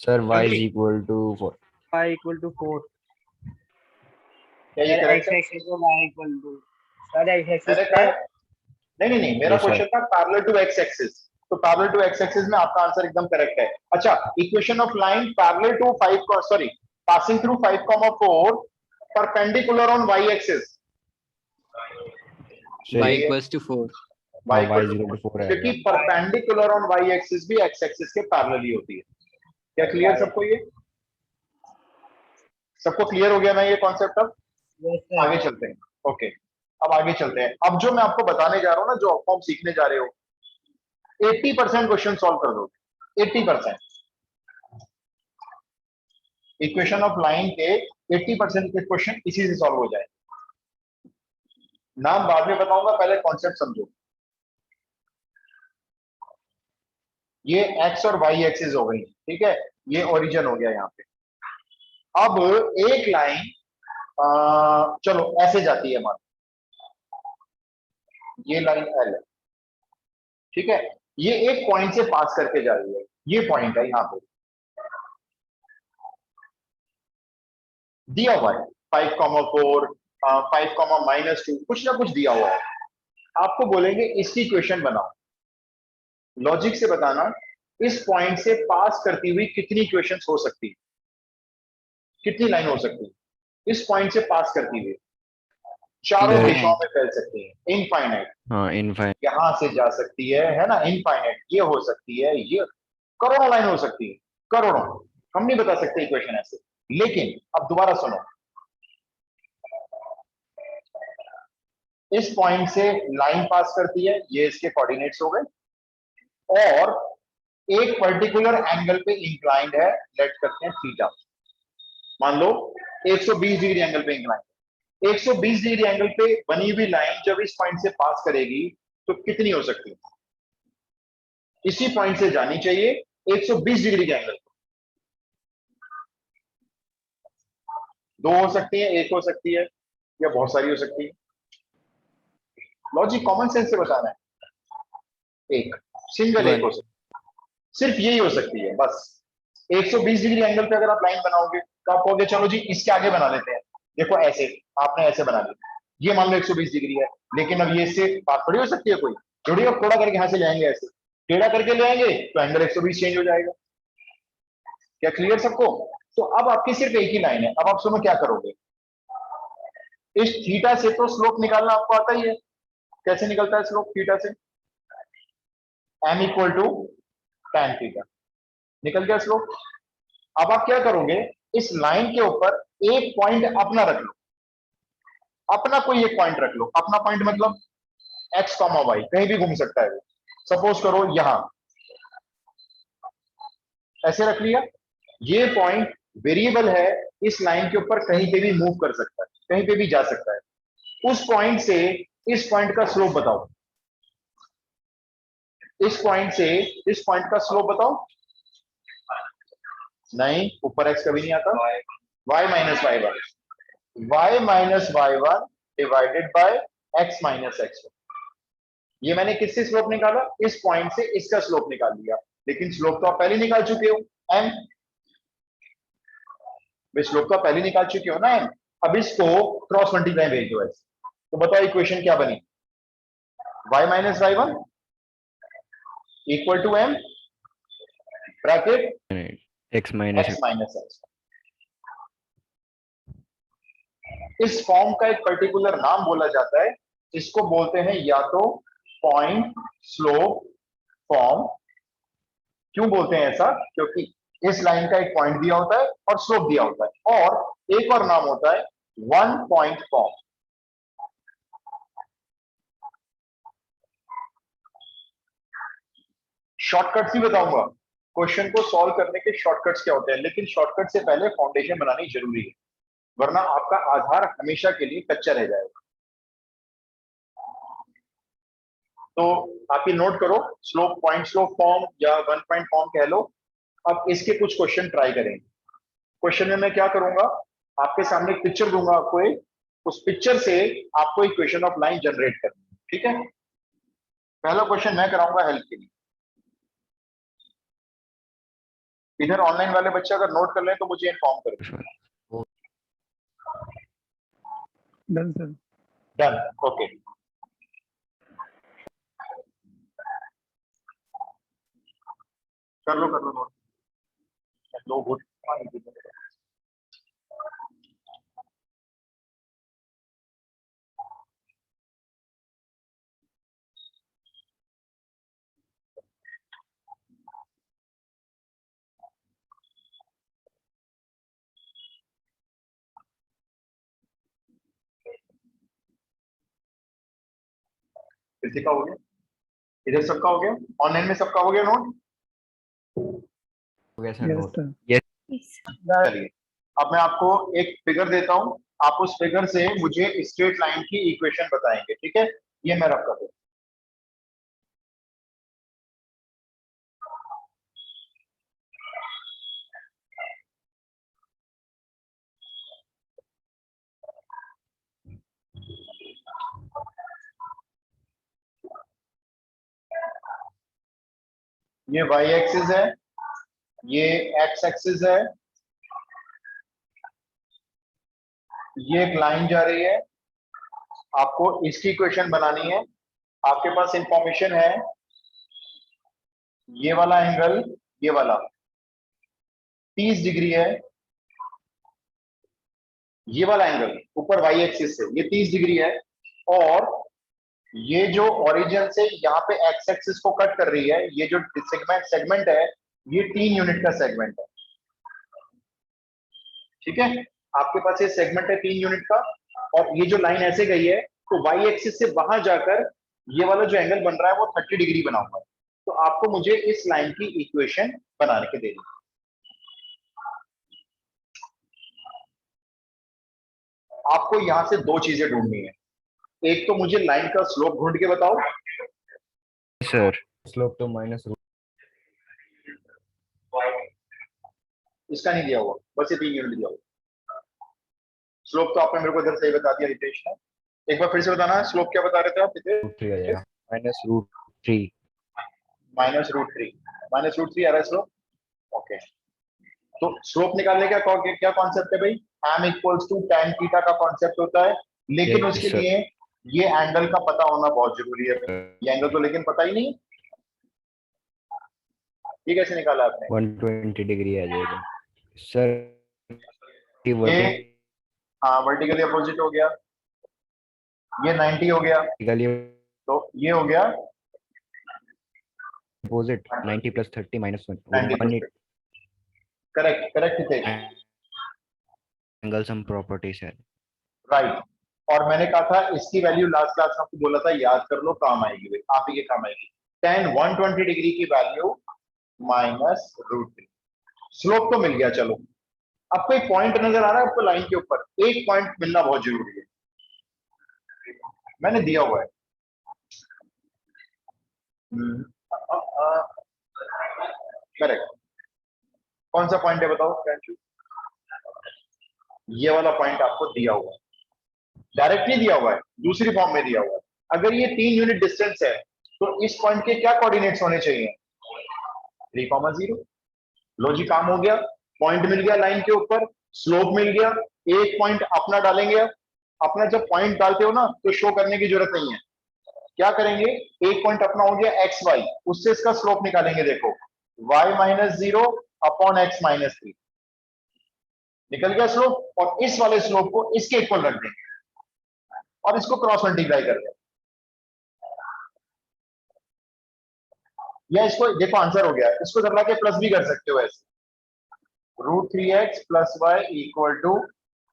Sir, y is equal to 4. y equal to 4। क्या ये करेक्ट x है? एक्सिस को y equal to, sir x axis मैंने पे कहा नहीं, मेरा Yes, sir. Question था पैरेलल टू एक्स एक्सिस, तो पैरेलल टू एक्स एक्सिस में आपका आंसर एकदम करेक्ट है। अच्छा, equation of line parallel to 5, sorry, passing through 5,4 perpendicular on y axis. y equals to 4. y y is equal to 4 क्योंकि आएगा। Perpendicular on y axis भी x axis के parallel ही होती है। क्या क्लियर सबको? ये सबको क्लियर हो गया ना ये कॉन्सेप्ट? अब yes, sir. आगे चलते हैं। ओके, अब आगे चलते हैं। अब जो मैं आपको बताने जा रहा हूं ना, जो आपको आप सीखने जा रहे हो, 80% क्वेश्चन सॉल्व कर दोगे। 80% इक्वेशन ऑफ लाइन के 80% के क्वेश्चन इसी से सॉल्व हो जाए। नाम बाद में बताऊंगा, पहले कॉन्सेप्ट समझो। ये एक्स और वाई एक्सिस हो गई, ठीक है, ये ओरिजिन हो गया यहाँ पे। अब एक लाइन चलो ऐसे जाती है, मान ये लाइन एल है, ठीक है, ये एक पॉइंट से पास करके जा रही है, ये पॉइंट है यहाँ पे दिया हुआ है 5,4, 5,-2, कुछ ना कुछ दिया हुआ है। आपको बोलेंगे इसकी इक्वेशन बनाओ, लॉजिक से बताना इस पॉइंट से पास करती हुई कितनी इक्वेशंस हो सकती है, कितनी लाइन हो सकती है इस पॉइंट से पास करती हुई। चारों Infinite. दिशाओं में फैल सकती है, इनफाइनाइट, हाँ, इनफाइनाइट। यहां से जा सकती है ना, इनफाइनाइट, ये हो सकती है, ये करोड़ों लाइन हो सकती है, करोड़ों। हम नहीं बता सकते इक्वेशन ऐसे। लेकिन अब दोबारा सुनो, इस पॉइंट से लाइन पास करती है, ये इसके कोऑर्डिनेट्स हो गए, और एक पर्टिकुलर एंगल पे इंक्लाइंड है, लेट करते हैं थीटा, मान लो 120 डिग्री एंगल पे इंक्लाइंड। 120 डिग्री एंगल पे बनी हुई लाइन जब इस पॉइंट से पास करेगी तो कितनी हो सकती है? इसी पॉइंट से जानी चाहिए 120 डिग्री के एंगल पे। 2 हो सकती है, 1 हो सकती है, या बहुत सारी हो सकती है। लॉजिक कॉमन सेंस से बताना है, एक सिंगल एक हो सकती है, सिर्फ यही हो सकती है बस। 120 डिग्री एंगल पे अगर आप लाइन बनाओगे तो आप कहोगे चलो जी इसके आगे बना लेते हैं। देखो ऐसे आपने ऐसे बना लिया, ये मान लो 120 डिग्री है, लेकिन अब ये इससे पास थोड़ी हो सकती है कोई, जोड़िए और थोड़ा करके यहाँ से ले आएंगे, ऐसे टेढ़ा करके ले आएंगे तो एंगल 120 चेंज हो जाएगा। क्या क्लियर सबको? तो अब आपकी सिर्फ एक ही लाइन है। अब आप सुनो क्या करोगे, इस थीटा से तो स्लोप निकालना आपको आता ही है। कैसे निकलता है स्लोप थीटा से? m equal to tan theta, निकल गया स्लोप। अब आप क्या करोगे, इस लाइन के ऊपर एक पॉइंट अपना रख लो, अपना कोई एक पॉइंट रख लो। अपना पॉइंट मतलब x, y, कहीं भी घूम सकता है वो। सपोज करो यहां ऐसे रख लिया। ये पॉइंट वेरिएबल है, इस लाइन के ऊपर कहीं पे भी मूव कर सकता है, कहीं पे भी जा सकता है। उस पॉइंट से इस पॉइंट का स्लोप बताओ, इस पॉइंट से इस पॉइंट का स्लोप बताओ। नहीं, ऊपर x कभी नहीं आता। y minus Y one divided by x minus x1। ये मैंने किससे स्लोप निकाला? इस पॉइंट से इसका स्लोप निकाल लिया। लेकिन स्लोप तो आप पहले निकाल चुके हो m, स्लोप तो आप पहले निकाल चुके हो ना m। अब इसको क्रॉस मल्टीप्लाई भेज दो ऐसे, तो बताओ इक्वेशन क्या बनी? y minus Y one equal to m bracket x minus x minus x। इस फॉर्म का एक पर्टिकुलर नाम बोला जाता है, इसको बोलते हैं या तो पॉइंट स्लोप फॉर्म। क्यों बोलते हैं ऐसा? क्योंकि इस लाइन का एक पॉइंट दिया होता है और स्लोप दिया होता है। और एक और नाम होता है वन पॉइंट फॉर्म। शॉर्टकट्स ही बताऊंगा, क्वेश्चन को सॉल्व करने के शॉर्टकट्स क्या होते हैं, लेकिन शॉर्टकट से पहले फाउंडेशन बनानी जरूरी है, वरना आपका आधार हमेशा के लिए कच्चा रह जाएगा। तो आप ये नोट करो, स्लोप पॉइंट स्लोप फॉर्म या वन पॉइंट फॉर्म कह लो। अब इसके कुछ क्वेश्चन ट्राई करेंगे। क्वेश्चन में मैं क्या करूंगा, आपके सामने एक पिक्चर दूंगा आपको एक, उस पिक्चर से आपको इक्वेशन ऑफ लाइन जनरेट करनी है, ठीक है? पहला क्वेश्चन मैं कराऊंगा हेल्प के लिए। इधर ऑनलाइन वाले बच्चे अगर नोट कर लें तो मुझे इन्फॉर्म करें। Done sir. Done, okay. कर लो नोट। दो घुट पानी पी लो। किसी का हो गया? इधर सबका हो गया? ऑनलाइन में सबका हो गया नोट? हो गया सर यस नोट। सर। चलिए, अब मैं आपको एक फिगर देता हूं, आप उस फिगर से मुझे स्ट्रेट लाइन की इक्वेशन बताएंगे, ठीक है? ये मैं रख कर दूं। ये y एक्सिस है, ये x एक्सिस है, ये एक लाइन जा रही है, आपको इसकी इक्वेशन बनानी है। आपके पास इंफॉर्मेशन है, ये वाला एंगल, ये वाला 30 डिग्री है, ये वाला एंगल ऊपर y एक्सिस से ये 30 डिग्री है, और ये जो ओरिजिन से यहाँ पे x एक्सिस को कट कर रही है, ये जो सेगमेंट है, ये 3 यूनिट का सेगमेंट है, ठीक है? आपके पास ये सेगमेंट है 3 यूनिट का, और ये जो लाइन ऐसे गई है, तो y एक्सिस से वहां जाकर ये वाला जो एंगल बन रहा है वो 30 डिग्री बना हुआ है। तो आपको मुझे इस लाइन की इक्वेशन बना के देनी है। आपको यहां से दो चीजें ढूंढनी है, एक तो मुझे लाइन का स्लोप ढूंढ के बताओ। सर स्लोप तो माइनस इसका नहीं दिया हुआ, बस ये 3 यूनिट दिया हुआ। स्लोप तो आपने मेरे को इधर सही बता दिया रितेश ने। एक बार फिर से बताना, स्लोप क्या बता रहे थे आप? रूट 3 आ जाएगा, minus root 3। Minus root three आ रहा है स्लोप, ओके। तो स्लोप निकालने का क्या कॉन्सेप्ट है भाई? m equals to tan theta का कॉन्सेप्ट होता है, लेकिन Yes, उसके sir. लिए ये एंगल का पता होना बहुत जरूरी है। ये एंगल तो लेकिन पता ही नहीं, ये कैसे निकाला आपने? 120 डिग्री आ जाएगा सर। ये हाँ वर्टिकली अपोजिट हो गया, ये 90 हो गया, वर्टिकली तो ये हो गया अपोजिट 90 + 30 - 1 90 करेक्ट करेक्ट थे, एंगल सम प्रॉपर्टीज है। राइट। और मैंने कहा था इसकी वैल्यू लास्ट क्लास में आपको बोला था याद कर लो, काम आएगी भाई, आप ही के काम आएगी। tan 120 डिग्री की वैल्यू -√3। स्लोप तो मिल गया, चलो अब कोई पॉइंट नजर आ रहा है आपको लाइन के ऊपर? एक पॉइंट मिलना बहुत जरूरी है, मैंने दिया हुआ है। करेक्ट, कौन सा पॉइंट है बताओ? ये वाला पॉइंट आपको दिया हुआ है, डायरेक्टली दिया हुआ है, दूसरी फॉर्म में दिया हुआ है। अगर ये 3 यूनिट डिस्टेंस है तो इस पॉइंट के क्या कोऑर्डिनेट्स होने चाहिए? 3,0। लो जी, काम हो गया, पॉइंट मिल गया लाइन के ऊपर, स्लोप मिल गया। एक पॉइंट अपना डालेंगे, अपना जब पॉइंट डालते हो ना तो शो करने की जरूरत नहीं है। क्या करेंगे, एक पॉइंट अपना हो गया एक्स वाई, उससे इसका स्लोप निकालेंगे। देखो y-0 अपॉन x - 3 निकल गया स्लोप, और इस वाले स्लोप को इसके इक्वल रख देंगे और इसको क्रॉस मल्टीप्लाई कर देंगे, या इसको देखो आंसर हो गया। इसको दबा के प्लस भी कर सकते हो ऐसे, √3x + y =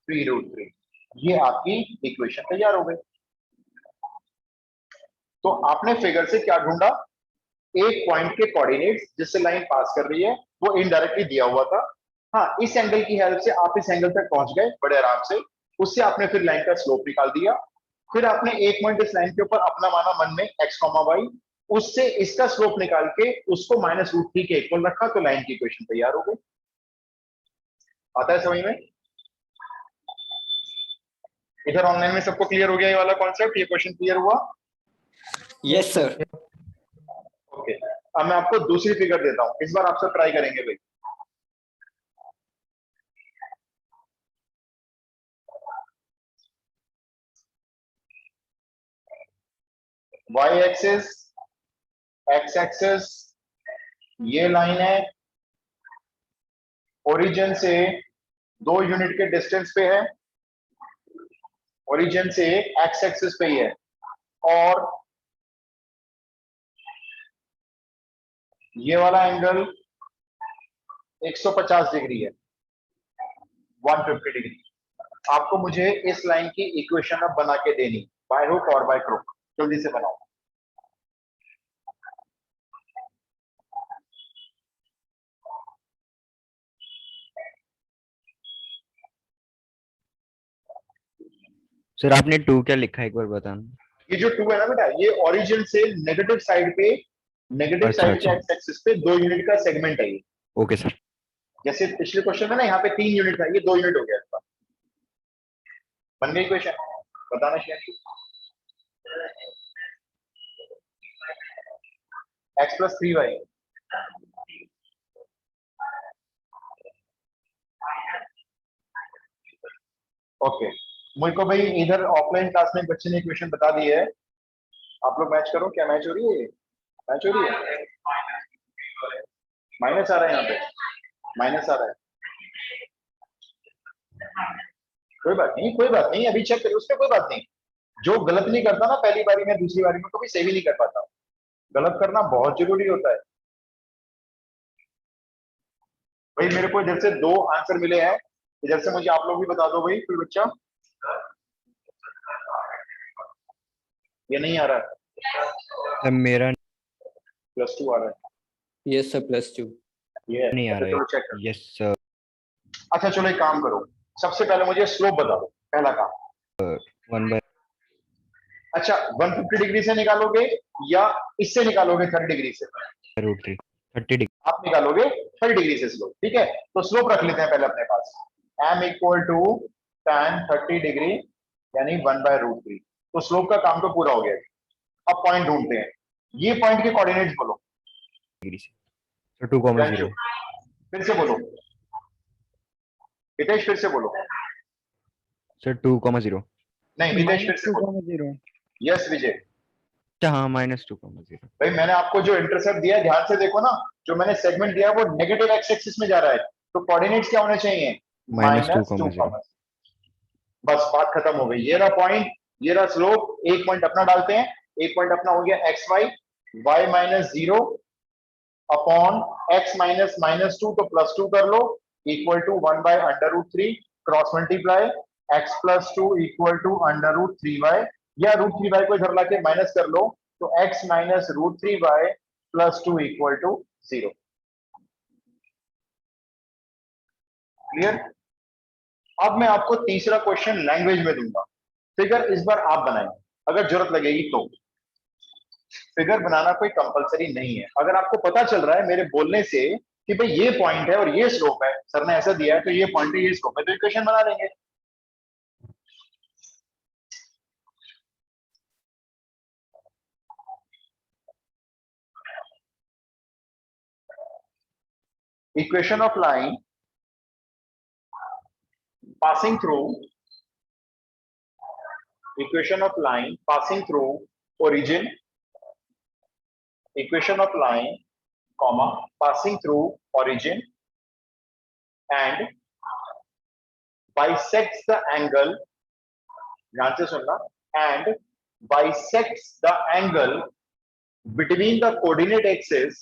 3√3। ये आपकी इक्वेशन तैयार हो गई। तो आपने फिगर से क्या ढूंढा? एक पॉइंट के कोऑर्डिनेट्स जिससे लाइन पास कर रही है वो इनडायरेक्टली दिया हुआ था। हाँ, इस एंगल की हेल्प से आप इस एंगल तक पहुंच गए बड़े आराम से, उससे आपने फिर लाइन का स्लोप निकाल दिया। फिर आपने एक पॉइंट इस लाइन के ऊपर अपना माना मन में x, y, उससे इसका स्लोप निकाल के उसको -√3 के इक्वल रखा, तो लाइन की इक्वेशन तैयार हो गई। आता है समझ में? इधर ऑनलाइन में सबको क्लियर हो गया ये वाला कॉन्सेप्ट? ये क्वेश्चन क्लियर हुआ? Yes sir. ओके, अब मैं आपको दूसरी फिगर देता हूं, इस बार आप सब ट्राई करेंगे भाई। y एक्सिस, x एक्सिस, ये लाइन है, ओरिजिन से 2 यूनिट के डिस्टेंस पे है, ओरिजिन से x एक्सिस पे ही है, और ये वाला एंगल 150 डिग्री है, 150 डिग्री। आपको मुझे इस लाइन की इक्वेशन अब बना के देनी, बाय हुक और बाय क्रुक। जल्दी से बनाओ। सर आपने 2 क्या लिखा है एक बार बताना। ये जो 2 है ना बेटा, ये ओरिजिन से नेगेटिव साइड पे, नेगेटिव अच्छा, साइड के अच्छा। एक्स एक्सिस पे 2 यूनिट का सेगमेंट है ये। Okay sir. जैसे पिछले क्वेश्चन में ना यहाँ पे 3 यूनिट था, ये 2 यूनिट हो गया इसका। बन गई इक्वेशन? बताना चाहिए। x + 3y, okay. मुझे को भाई इधर ऑफलाइन क्लास में बच्चे ने इक्वेशन बता दी है, आप लोग मैच करो। क्या मैच हो रही है? मैच हो रही है? माइनस आ रहा है, यहाँ पे माइनस आ रहा है। कोई बात नहीं, कोई बात नहीं, अभी चेक करो, उसमें कोई बात नहीं। जो गलत नहीं करता ना पहली बारी में, दूसरी बारी में कभी सही नहीं कर पाता। गलत करना बहुत जरूरी होता है भाई। मेरे को इधर से 2 आंसर मिले हैं, इधर से मुझे आप लोग भी बता दो भाई। कोई बच्चा? ये नहीं आ रहा है? सर मेरा +2 आ रहा है। Yes sir +2। ये नहीं आ अच्छा, रहा चलो है। चेक करो। Yes sir. अच्छा चलो एक काम करो, सबसे पहले मुझे स्लोप बता दो, पहला काम। 1/। अच्छा, 150 डिग्री से निकालोगे या इससे निकालोगे 30 डिग्री से? √3 30 डिग्री। आप निकालोगे 30 डिग्री से स्लोप, ठीक है। तो स्लोप रख लेते हैं पहले अपने पास, m = tan 30 डिग्री यानी 1/√3। तो स्लोप का काम तो पूरा हो गया। अब पॉइंट ढूंढते हैं, ये पॉइंट के कोऑर्डिनेट्स बोलो। डिग्री से सर 2,0। फिर से बोलो हितेश, फिर से बोलो। सर 2,0। नहीं हितेश, फिर से बोलो। -2,0 यस विजय। अच्छा हाँ -2,0। भाई मैंने आपको जो इंटरसेप्ट दिया है ध्यान से देखो ना, जो मैंने सेगमेंट दिया है वो नेगेटिव एक्स एक्सिस में जा रहा है, तो कोऑर्डिनेट्स क्या होने चाहिए? -2,0। बस बात खत्म हो गई। ये रहा पॉइंट, ये रहा स्लोप। एक पॉइंट अपना डालते हैं, एक पॉइंट अपना हो गया x y, y -0 upon x -2, तो +2 कर लो, equal to 1/√3 cross multiply x +2 equal to √3y, या √3y को इधर लाके माइनस कर लो, तो x -√3y +2 equal to 0। Clear? अब मैं आपको तीसरा क्वेश्चन लैंग्वेज में दूंगा। फिगर इस बार आप बनाएंगे, अगर जरूरत लगेगी तो। फिगर बनाना कोई कंपलसरी नहीं है। अगर आपको पता चल रहा है मेरे बोलने से कि भाई ये पॉइंट है और ये स्लोप है, सर ने ऐसा दिया है तो ये पॉइंट है ये स्लोप है, तो इक्वेशन बना लेंगे। Equation of line passing through equation of line passing through origin, equation of line comma passing through origin and bisects the angle, ध्यान से सुनना, and bisects the angle between the coordinate axis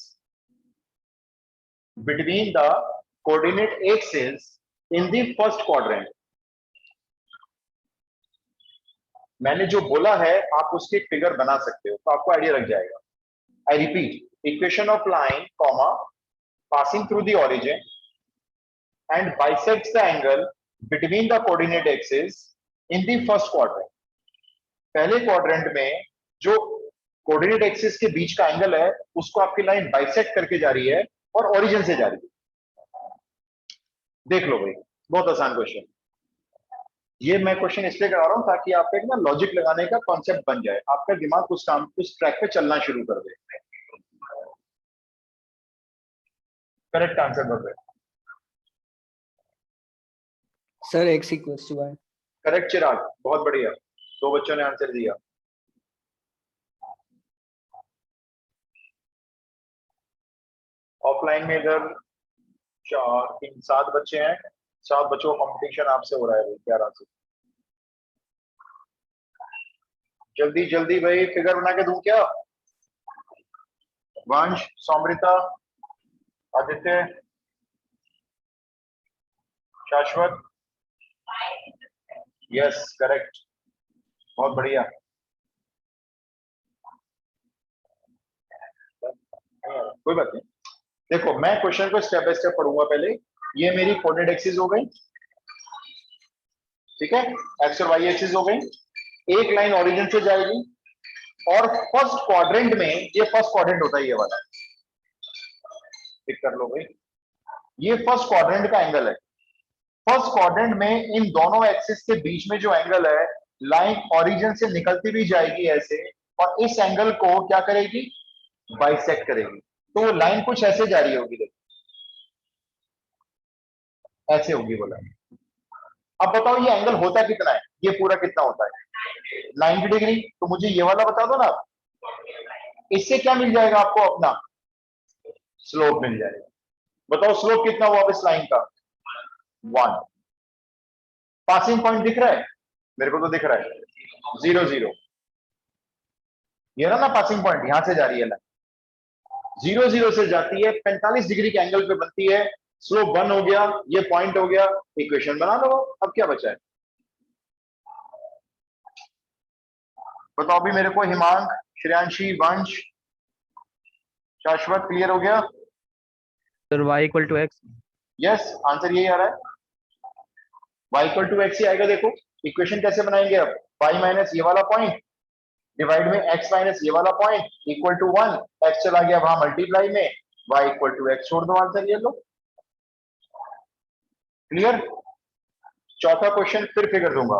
in the first quadrant। मैंने जो बोला है आप उसकी figure बना सकते हो, तो आपको आइडिया लग जाएगा। आई repeat, equation of line comma passing through the origin and bisects the angle between the coordinate axis in the first quadrant. पहले क्वाड्रेंट में जो कोऑर्डिनेट एक्सिस के बीच का एंगल है उसको आपकी लाइन बाइसेक्ट करके जा रही है और ओरिजिन से जा रही है। देख लो भाई, बहुत आसान क्वेश्चन। ये मैं क्वेश्चन इसलिए करा रहा हूं ताकि आपका एक ना लॉजिक लगाने का कॉन्सेप्ट बन जाए, आपका दिमाग उस ट्रैक पे चलना शुरू कर दे। करेक्ट आंसर बताइए। Sir x equals to y। Correct Chirag, बहुत बढ़िया, दो बच्चों ने आंसर दिया। ऑफलाइन में इधर 7 बच्चे हैं, 7 बच्चों का कंपटीशन आपसे हो रहा है भाई, 11 से। जल्दी जल्दी भाई, फिगर बना के दूं क्या? वंश, सौम्रिता, आदित्य, शाश्वत, यस करेक्ट, बहुत बढ़िया। कोई बात नहीं, देखो मैं क्वेश्चन को स्टेप बाय स्टेप पढ़ूंगा। पहले ये मेरी कोऑर्डिनेट एक्सिस हो गई, ठीक है, एक्स और वाई एक्सिस हो गई। एक लाइन ओरिजिन से जाएगी और फर्स्ट क्वाड्रेंट में, ये फर्स्ट क्वाड्रेंट होता है ये वाला, टिक कर लो भाई, ये फर्स्ट क्वाड्रेंट का एंगल है। फर्स्ट क्वाड्रेंट में इन दोनों एक्सिस के बीच में जो एंगल है, लाइन ओरिजिन से निकलती भी जाएगी ऐसे, और इस एंगल को क्या करेगी? बाइसेक्ट करेगी। तो वो लाइन कुछ ऐसे जा रही होगी, देखो ऐसे होगी वो लाइन। अब बताओ ये एंगल होता कितना है, ये पूरा कितना होता है? 90 डिग्री। तो मुझे ये वाला बता दो ना, इससे क्या मिल जाएगा आपको? अपना स्लोप मिल जाएगा। बताओ स्लोप कितना हुआ इस लाइन का? 1। पासिंग पॉइंट दिख रहा है मेरे को? तो दिख रहा है 0 0। ये ना पासिंग पॉइंट, यहां से जा रही है लाइन, 0 0 से जाती है, 45 डिग्री के एंगल पे बनती है। स्लोप 1 हो गया, ये पॉइंट हो गया, इक्वेशन बना लो। अब क्या बचा है बताओ अभी मेरे को? हिमांक, श्रेयांशी, वंश, शाश्वत, क्लियर हो गया? Sir y = x। Yes, answer यही आ रहा है, y = x ही आएगा। देखो इक्वेशन कैसे बनाएंगे अब? y माइनस ये वाला पॉइंट डिवाइड में x माइनस ये वाला पॉइंट इक्वल टू 1, x चला गया वहां मल्टीप्लाई में, y = x छोड़ दो, आंसर ये लो। क्लियर? चौथा क्वेश्चन फिर फिगर दूंगा।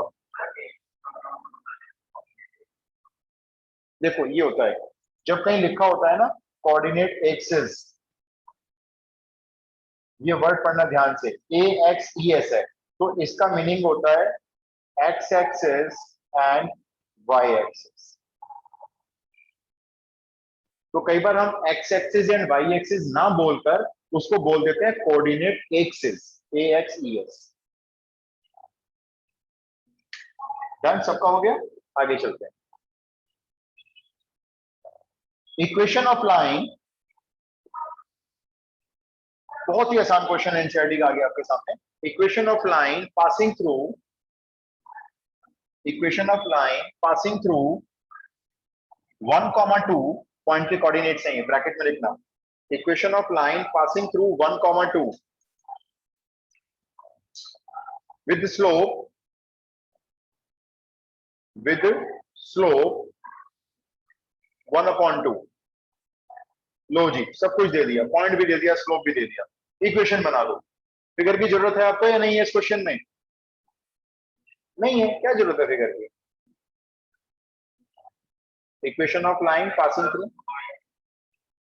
देखो ये होता है जब कहीं लिखा होता है ना कोऑर्डिनेट एक्सिस, ये वर्ड पढ़ना ध्यान से, AXES है, तो इसका मीनिंग होता है x axis and y axis. तो कई बार हम X axis and Y axis ना बोलकर उसको बोल देते हैं कोऑर्डिनेट एक्सिस, AXES। डन, सबका हो गया, आगे चलते हैं। इक्वेशन ऑफ लाइन, बहुत ही आसान क्वेश्चन एनसीईआरटी का आ गया आपके सामने। Equation of line passing through, equation of line passing through 1,2 point के कोऑर्डिनेट्स हैं, ब्रैकेट में लिखना। Equation of line passing through 1,2 with slope, with slope 1/2। लो जी, सब कुछ दे दिया, पॉइंट भी दे दिया, स्लोप भी दे दिया। इक्वेशन बना दो। फिगर की जरूरत है आपको या नहीं है इस क्वेश्चन में? नहीं है, क्या जरूरत है फिगर की? Equation of line passing through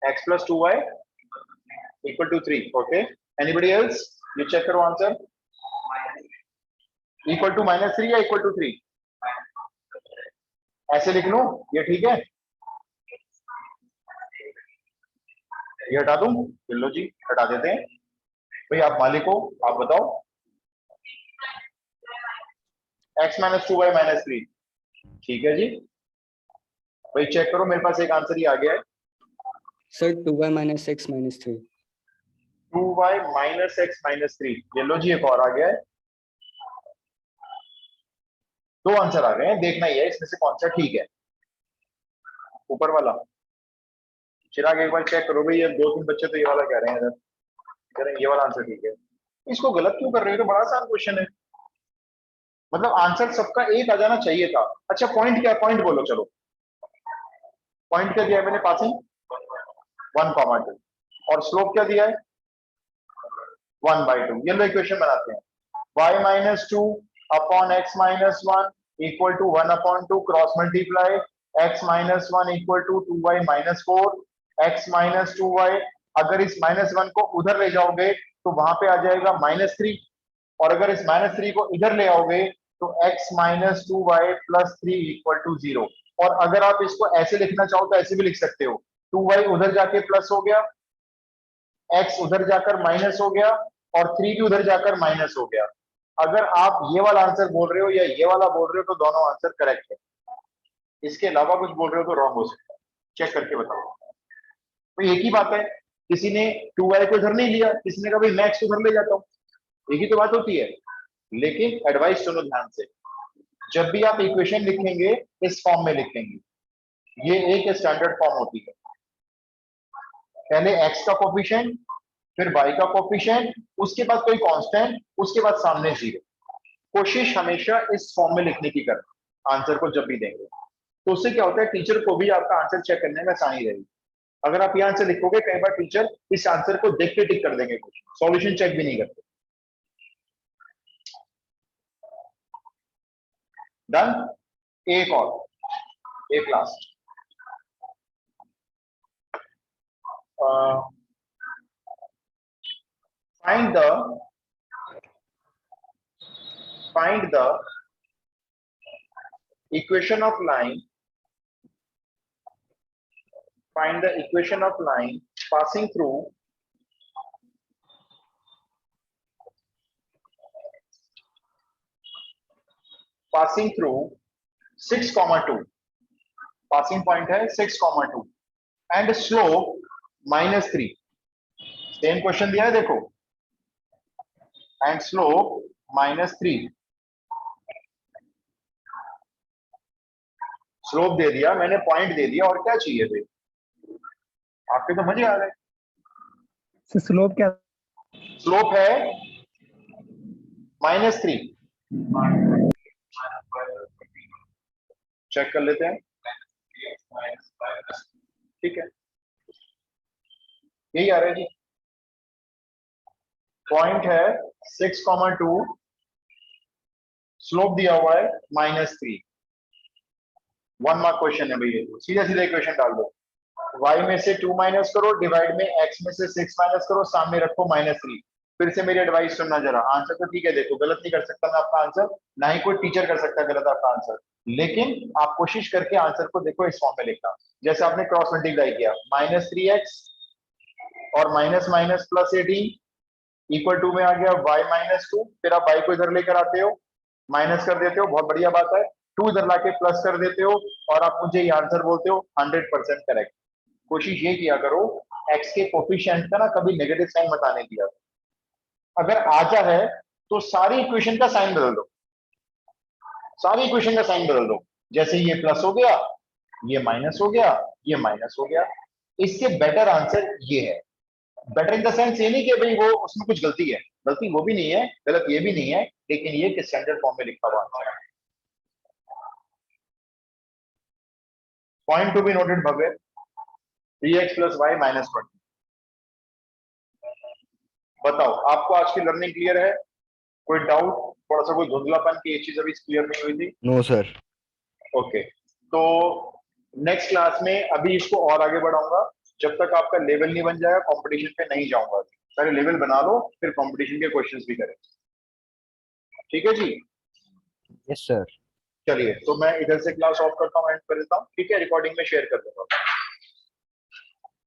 x + 2y = 3। Okay, anybody else? ये चेक करो आंसर। इक्वल टू -3 या इक्वल टू 3? ऐसे लिख लूं, ये ठीक है? ये हटा दूं? लो जी, हटा देते हैं। भाई आप मालिक हो, आप बताओ। x - 2y - 3, ठीक है जी। भाई चेक करो, मेरे पास एक आंसर ही आ गया है। Sir, 2y - x - 3. 2y - x - 3। ये लो जी, एक और आ गया है। दो आंसर आ गए हैं, देखना ही है इसमें से कौन सा ठीक है। ऊपर वाला चिराग एक बार चेक करो भाई, ये 2-3 बच्चे तो ये वाला कह रहे हैं, इधर कह रहे हैं ये वाला आंसर ठीक है। इसको गलत क्यों कर रहे हो? तो बड़ा आसान क्वेश्चन है, मतलब आंसर सबका एक आ जाना चाहिए था। अच्छा पॉइंट क्या, पॉइंट बोलो चलो। पॉइंट क्या दिया है मैंने? पासिंग 1,2 और स्लोप क्या दिया है? 1/2। ये लो इक्वेशन बनाते हैं। y - 2 upon x - 1 equal to 1/2 cross multiply x - 1 equal to 2y - 4 x - 2y। अगर इस -1 को उधर ले जाओगे तो वहां पे आ जाएगा -3, और अगर इस -3 को इधर ले आओगे तो x - 2y + 3 = 0। और अगर आप इसको ऐसे लिखना चाहो तो ऐसे भी लिख सकते हो, 2y उधर जाके प्लस हो गया, x उधर जाकर माइनस हो गया, और 3 भी उधर जाकर माइनस हो गया। अगर आप ये वाला आंसर बोल रहे हो या ये वाला बोल रहे हो तो दोनों आंसर करेक्ट है। इसके अलावा कुछ बोल रहे हो तो रॉन्ग हो सकता है, चेक करके बताओ। तो एक ही बात है, किसी ने 2y को इधर नहीं लिया, किसी ने कहा भाई मैं x को इधर ले जाता हूँ, एक ही तो बात होती है। लेकिन एडवाइस सुनो ध्यान से, जब भी आप इक्वेशन लिखेंगे इस फॉर्म में लिखेंगे, ये एक स्टैंडर्ड फॉर्म होती है। पहले x का कोफिशिएंट, फिर y का कोफिशिएंट, उसके बाद कोई कांस्टेंट, उसके बाद सामने 0। कोशिश हमेशा इस फॉर्म में लिखने की करना आंसर को जब भी देंगे, तो उससे क्या होता है, टीचर को भी आपका आंसर चेक करने में आसानी रहेगी। अगर आप ये आंसर लिखोगे, कई बार टीचर इस आंसर को देख के टिक कर देंगे, कुछ सॉल्यूशन चेक भी नहीं करते। डन। एक और, एक last. find the equation of line, find the equation of line passing through 6,2, passing point है 6,2 एंड स्लोप -3। सेम क्वेश्चन दिया है देखो, एंड स्लोप -3। स्लोप दे दिया मैंने, पॉइंट दे दिया, और क्या चाहिए थे आपके? तो मजे आ गए। स्लोप क्या? स्लोप है -3। चेक कर लेते हैं, ठीक है, यही आ रहा है जी। पॉइंट है 6,2, स्लोप दिया हुआ है -3। 1 मार्क क्वेश्चन है भैया, सीधा सीधा इक्वेशन डाल दो। y में से 2 माइनस करो, डिवाइड में x में से 6 माइनस करो, सामने रखो -3। फिर से मेरी एडवाइस सुनना जरा, आंसर तो ठीक है देखो, गलत नहीं कर सकता मैं आपका आंसर, ना ही कोई टीचर कर सकता गलत आपका आंसर। लेकिन आप कोशिश करके आंसर को देखो इस फॉर्म में लिखना। जैसे आपने क्रॉस मल्टीप्लाई किया, -3x और माइनस माइनस +18 इक्वल टू में आ गया y-2, फिर आप y को इधर लेकर आते हो, माइनस कर देते हो, बहुत बढ़िया बात है, 2 इधर लाके प्लस कर देते हो और आप मुझे ये आंसर बोलते हो 100% करेक्ट। कोशिश ये किया करो x के कोफिशिएंट का ना कभी नेगेटिव साइन मत आने दिया। अगर आता है तो सारी इक्वेशन का साइन बदल दो, सारी इक्वेशन का साइन बदल दो। जैसे ये प्लस हो गया, ये माइनस हो गया, ये माइनस हो गया। इससे बेटर आंसर ये है। बेटर इन द सेंस ये नहीं कि भाई वो उसमें कुछ गलती है, गलती वो भी नहीं है, गलत ये भी नहीं है, लेकिन ये स्टैंडर्ड फॉर्म में लिखा हुआ आंसर है। Point to be noted Bhavya, 3x + y - 20। बताओ आपको आज की लर्निंग क्लियर है? कोई डाउट, थोड़ा सा कोई धुंधलापन की ये चीज अभी क्लियर नहीं हुई थी? No sir. ओके, तो नेक्स्ट क्लास में अभी इसको और आगे बढ़ाऊंगा। जब तक आपका लेवल नहीं बन जाएगा कंपटीशन पे नहीं जाऊंगा। पहले लेवल बना लो, फिर कंपटीशन के क्वेश्चंस भी करें। ठीक है जी? Yes sir. चलिए, तो मैं इधर से क्लास ऑफ करता हूँ, एंड कर देता हूँ। ठीक है, रिकॉर्डिंग में शेयर कर दूंगा।